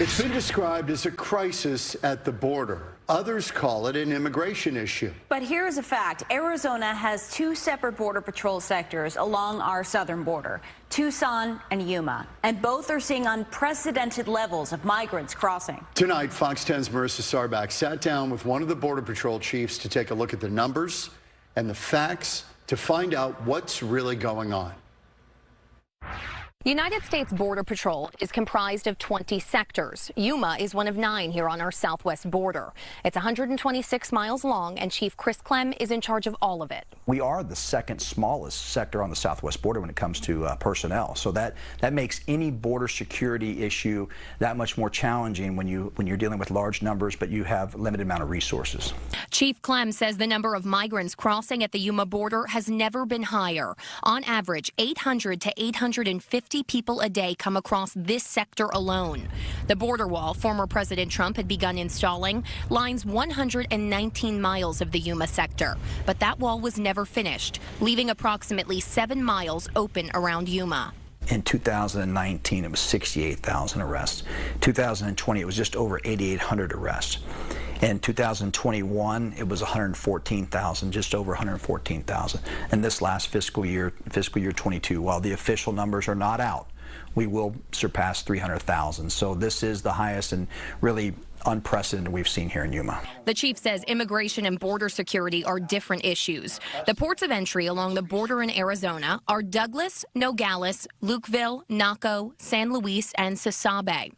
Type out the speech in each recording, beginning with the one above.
It's been described as a crisis at the border. Others call it an immigration issue. But here's a fact. Arizona has two separate Border Patrol sectors along our southern border, Tucson and Yuma, and both are seeing unprecedented levels of migrants crossing. Tonight, Fox 10's Marissa Sarbach sat down with one of the Border Patrol chiefs to take a look at the numbers and the facts to find out what's really going on. United States Border Patrol is comprised of 20 sectors. Yuma is one of 9 here on our southwest border. It's 126 miles long, and Chief Chris Clem is in charge of all of it. We are the second smallest sector on the southwest border when it comes to personnel. So that makes any border security issue that much more challenging when you're dealing with large numbers, but you have limited amount of resources. Chief Clem says the number of migrants crossing at the Yuma border has never been higher. On average, 800 to 850 people a day come across this sector alone. The border wall former President Trump had begun installing lines 119 miles of the Yuma sector, but that wall was never finished, leaving approximately 7 miles open around Yuma. In 2019, it was 68,000 arrests. 2020, it was just over 8,800 arrests. In 2021, it was 114,000, just over 114,000. And this last fiscal year 22, while the official numbers are not out, we will surpass 300,000. So this is the highest and really unprecedented we've seen here in Yuma. The chief says immigration and border security are different issues. The ports of entry along the border in Arizona are Douglas, Nogales, Lukeville, Naco, San Luis, and Sasabe.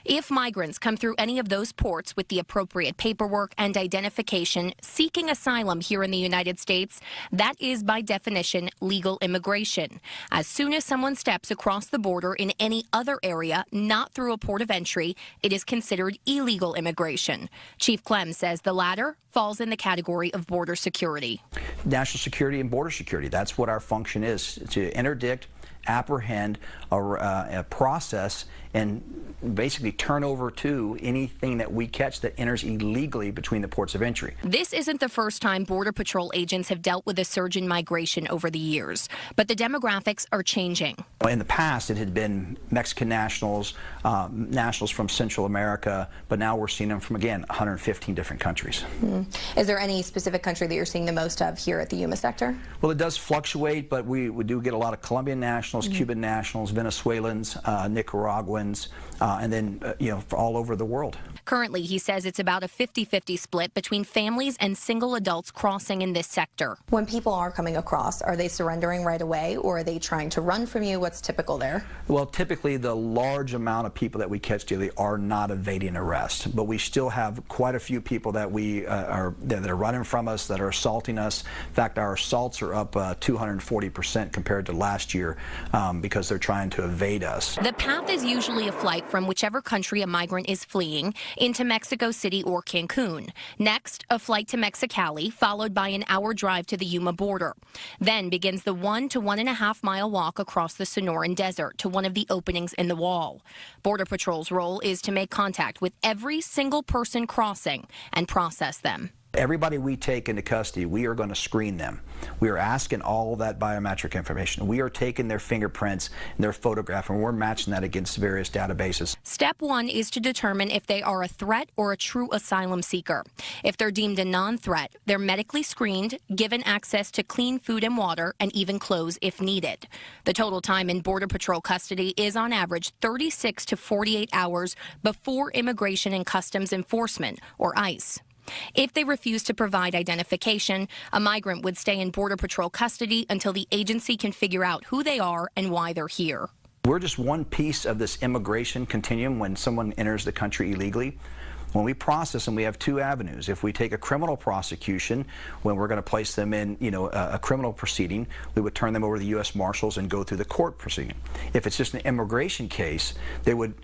If migrants come through any of those ports with the appropriate paperwork and identification seeking asylum here in the United States, that is by definition legal immigration. As soon as someone steps across the border in any other area not through a port of entry, it is considered illegal immigration. Chief Clem says the latter falls in the category of border security. National security and border security, that's what our function is, to interdict, apprehend, a process, and basically turn over to anything that we catch that enters illegally between the ports of entry. This isn't the first time Border Patrol agents have dealt with a surge in migration over the years, but the demographics are changing. In the past, it had been Mexican nationals, nationals from Central America, but now we're seeing them from, again, 115 different countries. Is there any specific country that you're seeing the most of here at the Yuma sector? Well, it does fluctuate, but we do get a lot of Colombian nationals, Cuban nationals, Venezuelans, Nicaraguans, and then, all over the world. Currently, he says it's about a 50-50 split between families and single adults crossing in this sector. When people are coming across, are they surrendering right away, or are they trying to run from you? What's typical there? Well, typically the large amount of people that we catch daily are not evading arrest, but we still have quite a few people that that are running from us, that are assaulting us. In fact, our assaults are up 240% compared to last year because they're trying to evade us. The path is usually a flight from whichever country a migrant is fleeing into Mexico City or Cancun. Next, a flight to Mexicali, followed by an hour drive to the Yuma border. Then begins the 1 to 1.5 mile walk across the Sonoran Desert to one of the openings in the wall. Border Patrol's role is to make contact with every single person crossing and process them. Everybody we take into custody, we are going to screen them. We are asking all that biometric information. We are taking their fingerprints and their photograph, and we're matching that against various databases. Step 1 is to determine if they are a threat or a true asylum seeker. If they're deemed a non-threat, they're medically screened, given access to clean food and water, and even clothes if needed. The total time in Border Patrol custody is on average 36 to 48 hours before Immigration and Customs Enforcement, or ICE. If they refuse to provide identification, a migrant would stay in Border Patrol custody until the agency can figure out who they are and why they're here. We're just one piece of this immigration continuum when someone enters the country illegally. When we process them, we have 2 avenues. If we take a criminal prosecution, when we're going to place them in, a criminal proceeding, we would turn them over to the U.S. Marshals and go through the court proceeding. If it's just an immigration case, they would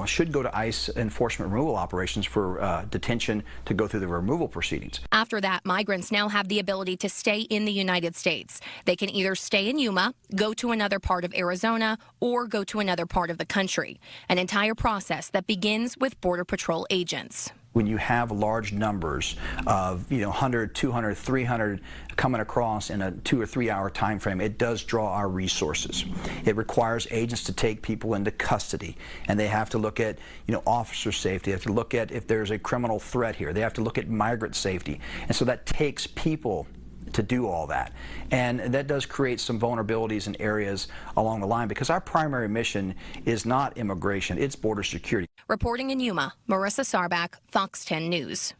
should go to ICE enforcement removal operations for detention to go through the removal proceedings. After that, migrants now have the ability to stay in the United States. They can either stay in Yuma, go to another part of Arizona, or go to another part of the country. An entire process that begins with Border Patrol agents. when you have large numbers of 100, 200, 300 coming across in a 2 or 3 hour time frame, it does draw our resources. It requires agents to take people into custody, and they have to look at officer safety. They have to look at if there's a criminal threat here. They have to look at migrant safety, and so that takes people to do all that. And that does create some vulnerabilities in areas along the line, because our primary mission is not immigration, it's border security. Reporting in Yuma, Marissa Sarback, Fox 10 News.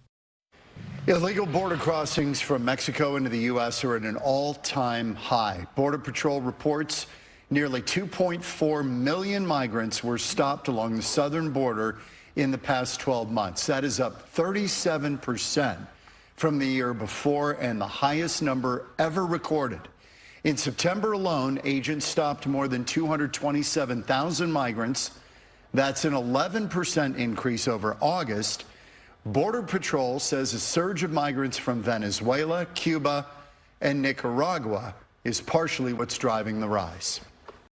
Illegal border crossings from Mexico into the U.S. are at an all-time high. Border Patrol reports nearly 2.4 million migrants were stopped along the southern border in the past 12 months. That is up 37% from the year before, and the highest number ever recorded. In September alone, agents stopped more than 227,000 migrants. That's an 11% increase over August. Border Patrol says a surge of migrants from Venezuela, Cuba, and Nicaragua is partially what's driving the rise.